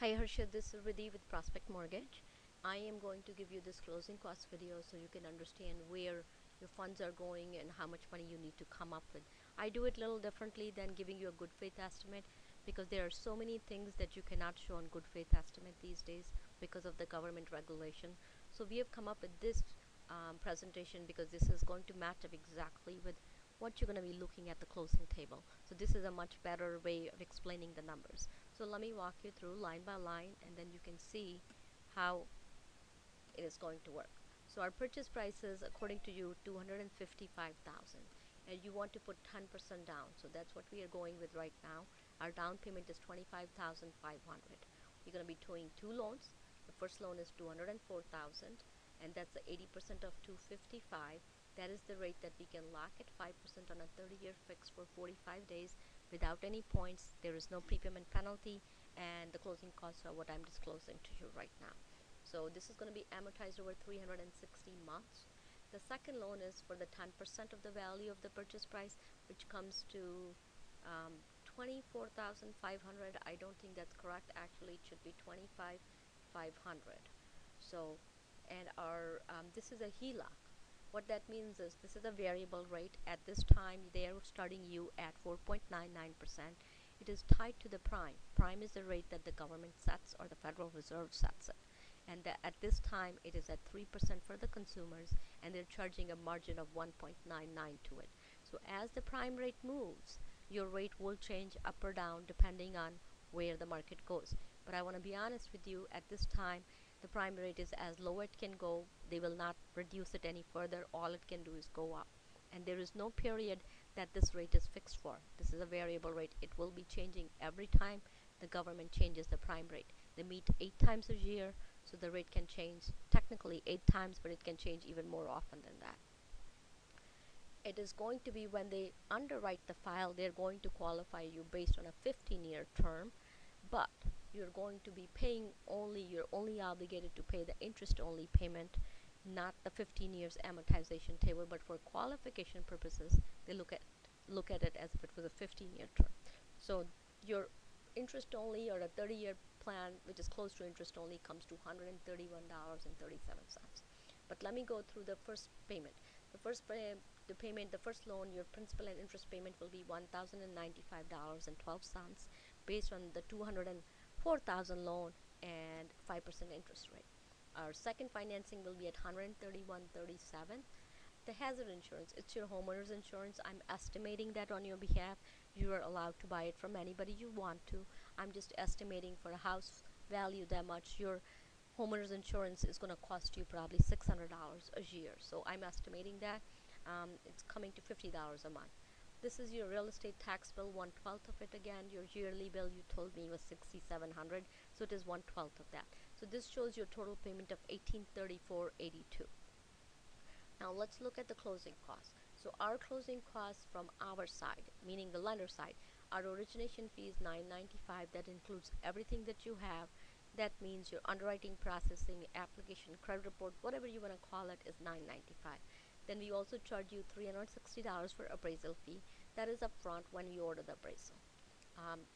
Hi Harshad, this is Riddhi with Prospect Mortgage. I am going to give you this closing cost video so you can understand where your funds are going and how much money you need to come up with. I do it a little differently than giving you a good faith estimate because there are so many things that you cannot show on good faith estimate these days because of the government regulation. So we have come up with this presentation because this is going to match up exactly with what you're going to be looking at the closing table. So this is a much better way of explaining the numbers. So let me walk you through line by line and then you can see how it is going to work. So our purchase price is, according to you, 255,000 and you want to put 10% down. So that's what we are going with right now. Our down payment is 25,500. You're going to be doing two loans. The first loan is 204,000 and that's the 80% of 255. That is the rate that we can lock at 5% on a 30-year fix for 45 days without any points. There is no prepayment penalty and the closing costs are what I'm disclosing to you right now. So this is going to be amortized over 360 months. The second loan is for the 10% of the value of the purchase price, which comes to 24,500. I don't think that's correct. Actually, it should be 25,500. So, and our this is a HELOC. What that means is this is a variable rate. At this time, they are starting you at 4.99%. It is tied to the prime. Prime is the rate that the government sets or the Federal Reserve sets it. And at this time, it is at 3% for the consumers, and they're charging a margin of 1.99 to it. So as the prime rate moves, your rate will change up or down depending on where the market goes. But I want to be honest with you, at this time, the prime rate is as low it can go. They will not reduce it any further. All it can do is go up. And there is no period that this rate is fixed for. This is a variable rate. It will be changing every time the government changes the prime rate. They meet 8 times a year, so the rate can change technically 8 times, but it can change even more often than that. It is going to be when they underwrite the file, they're going to qualify you based on a 15-year term, but you're going to be paying you're only obligated to pay the interest only payment, not the 15 years amortization table. But for qualification purposes, they look at it as if it was a 15-year term. So your interest only or a 30-year plan, which is close to interest only, comes to $131.37. But let me go through the first payment. The first loan, your principal and interest payment will be $1,095.12 based on the 204,000 loan and 5% interest rate. Our second financing will be at $131.37. The hazard insurance, it's your homeowner's insurance. I'm estimating that on your behalf. You are allowed to buy it from anybody you want to. I'm just estimating for a house value that much, your homeowner's insurance is going to cost you probably $600 a year. So I'm estimating that it's coming to $50 a month. This is your real estate tax bill, 1/12 of it. Again, your yearly bill you told me was $6,700, so it is 1/12 of that. So this shows your total payment of $1,834.82. Now let's look at the closing costs. So our closing costs from our side, meaning the lender side, our origination fee is $995. That includes everything that you have. That means your underwriting, processing, application, credit report, whatever you want to call it, is $995. Then we also charge you $360 for appraisal fee. That is upfront when you order the appraisal.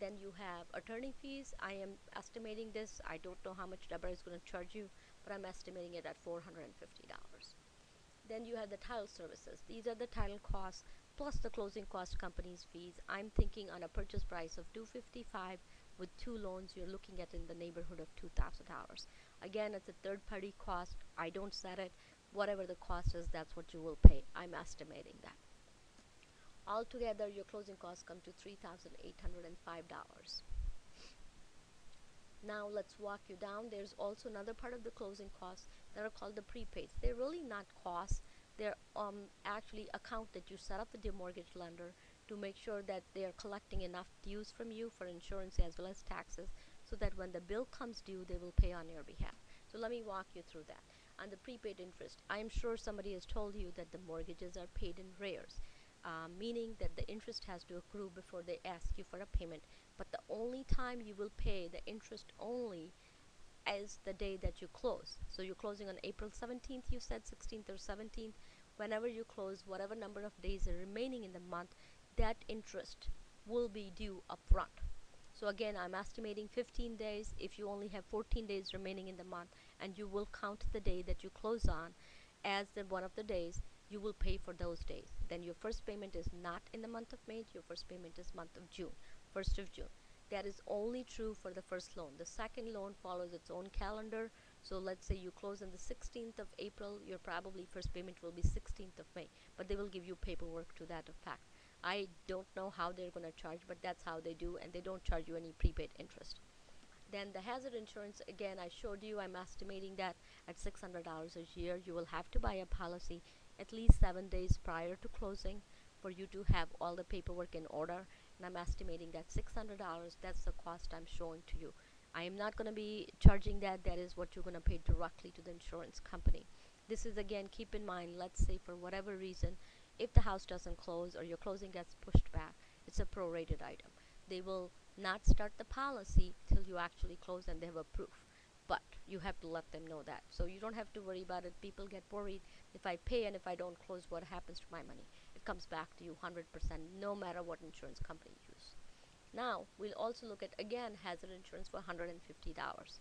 Then you have attorney fees. I am estimating this. I don't know how much Deborah is going to charge you, but I'm estimating it at $450. Then you have the title services. These are the title costs plus the closing cost company's fees. I'm thinking on a purchase price of $255 with two loans, you're looking at in the neighborhood of $2,000. Again, it's a third-party cost. I don't set it. Whatever the cost is, that's what you will pay. I'm estimating that. Altogether, your closing costs come to $3,805. Now let's walk you down. There's also another part of the closing costs that are called the prepaids. They're really not costs. They're actually account that you set up with your mortgage lender to make sure that they are collecting enough dues from you for insurance as well as taxes, so that when the bill comes due, they will pay on your behalf. So let me walk you through that. On the prepaid interest, I am sure somebody has told you that the mortgages are paid in arrears. Meaning that the interest has to accrue before they ask you for a payment. But the only time you will pay the interest only is the day that you close. So you're closing on April 17th, you said 16th or 17th. Whenever you close, whatever number of days are remaining in the month, that interest will be due upfront. So again, I'm estimating 15 days. If you only have 14 days remaining in the month, and you will count the day that you close on as the one of the days, you will pay for those days. Then your first payment is not in the month of May, your first payment is month of June, 1st of June. That is only true for the first loan. The second loan follows its own calendar. So let's say you close on the 16th of April, your probably first payment will be 16th of May, but they will give you paperwork to that effect. I don't know how they're going to charge, but that's how they do, and they don't charge you any prepaid interest. Then the hazard insurance, again, I showed you, I'm estimating that at $600 a year. You will have to buy a policy at least 7 days prior to closing for you to have all the paperwork in order. And I'm estimating that $600, that's the cost I'm showing to you. I am not going to be charging that. That is what you're going to pay directly to the insurance company. This is, again, keep in mind, let's say for whatever reason, if the house doesn't close or your closing gets pushed back, it's a prorated item. They will not start the policy till you actually close and they have a proof. But you have to let them know that. So you don't have to worry about it. People get worried, if I pay and if I don't close, what happens to my money? It comes back to you 100%, no matter what insurance company you use. Now, we'll also look at, again, hazard insurance for $150.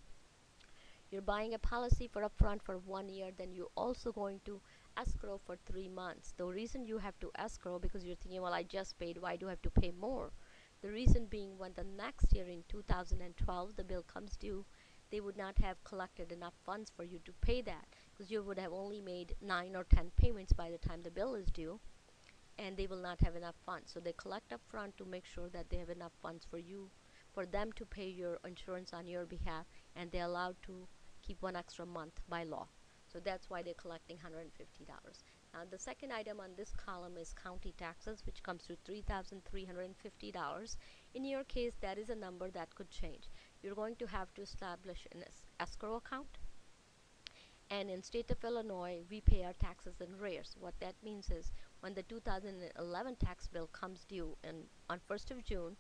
You're buying a policy for upfront for 1 year, then you're also going to escrow for 3 months. The reason you have to escrow, because you're thinking, well, I just paid, why do I have to pay more? The reason being, when the next year in 2012 the bill comes due, they would not have collected enough funds for you to pay that, because you would have only made 9 or 10 payments by the time the bill is due, and they will not have enough funds. So they collect up front to make sure that they have enough funds for you, for them to pay your insurance on your behalf, and they're allowed to keep 1 extra month by law. So that's why they're collecting $150. Now the second item on this column is county taxes, which comes to $3,350. In your case, that is a number that could change. You're going to have to establish an escrow account, and in state of Illinois, we pay our taxes in arrears. What that means is, when the 2011 tax bill comes due on 1st of June,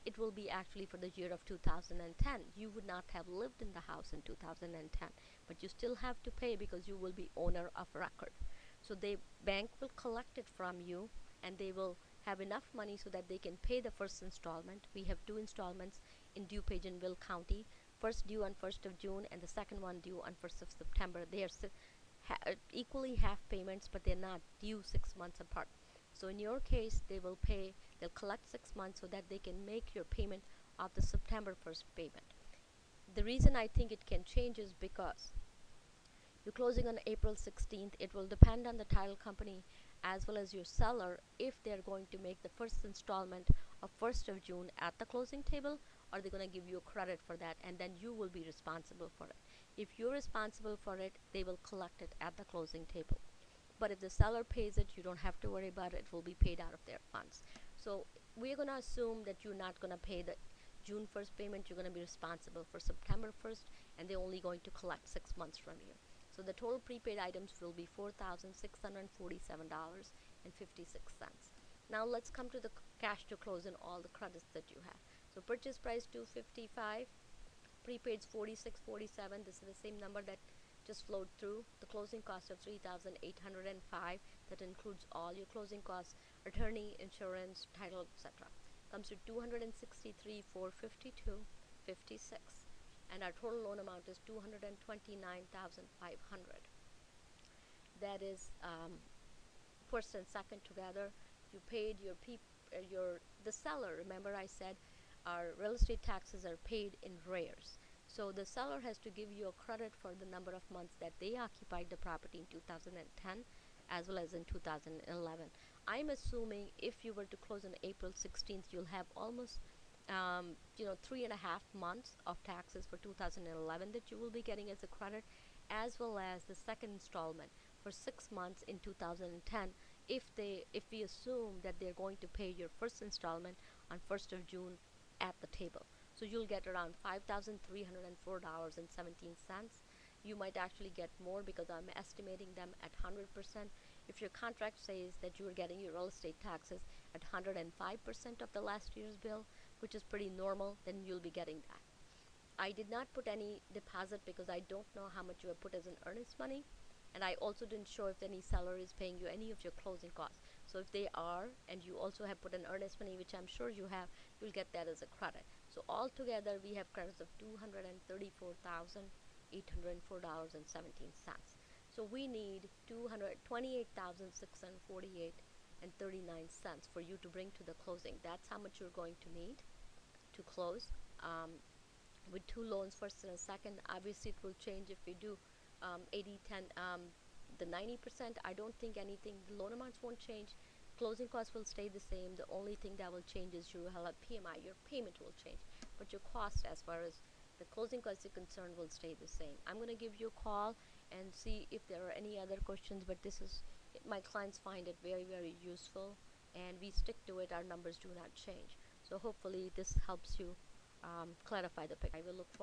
it will be actually for the year of 2010. You would not have lived in the house in 2010, but you still have to pay because you will be owner of record. So the bank will collect it from you, and they will have enough money so that they can pay the first installment. We have two installments in DuPage and Will County, first due on 1st of June and the second one due on 1st of September. They are equally half payments, but they're not due 6 months apart. So in your case, they'll collect 6 months so that they can make your payment of the September 1st payment. The reason I think it can change is because you're closing on April 16th. It will depend on the title company as well as your seller if they're going to make the first installment of 1st of June at the closing table, or they're going to give you a credit for that, and then you will be responsible for it. If you're responsible for it, they will collect it at the closing table. But if the seller pays it, you don't have to worry about it. It will be paid out of their funds. So we're going to assume that you're not going to pay the June 1st payment. You're going to be responsible for September 1st, and they're only going to collect 6 months from you. So the total prepaid items will be $4,647.56. Now let's come to the cash to close and all the credits that you have. So purchase price $255, prepaids $46.47. This is the same number that just flowed through. The closing cost of $3,805. That includes all your closing costs, attorney, insurance, title, etc. Comes to $263,452.56. And our total loan amount is $229,500. That is first and second together. You paid the seller. Remember, I said our real estate taxes are paid in arrears. So the seller has to give you a credit for the number of months that they occupied the property in 2010 as well as in 2011. I'm assuming if you were to close on April 16th, you'll have almost 3.5 months of taxes for 2011 that you will be getting as a credit, as well as the second installment for 6 months in 2010 if we assume that they're going to pay your first installment on 1st of June at the table. So you'll get around $5,304.17. You might actually get more because I'm estimating them at 100%. If your contract says that you are getting your real estate taxes at 105% of the last year's bill, which is pretty normal, then you'll be getting that. I did not put any deposit because I don't know how much you have put as an earnest money, and I also didn't show if any seller is paying you any of your closing costs. So if they are, and you also have put an earnest money, which I'm sure you have, you'll get that as a credit. So altogether we have credits of $234,804.17. So we need 228,648 and 39 cents for you to bring to the closing. That's how much you're going to need to close. With two loans, first and second, obviously it will change if we do 80 10, the 90%. I don't think anything, the loan amounts won't change, closing costs will stay the same. The only thing that will change is you will have PMI, your payment will change, but your cost as far as the closing costs are concerned will stay the same. I'm going to give you a call and see if there are any other questions, but this is, my clients find it very, very useful, and we stick to it. Our numbers do not change. So hopefully this helps you clarify the picture. I will look forward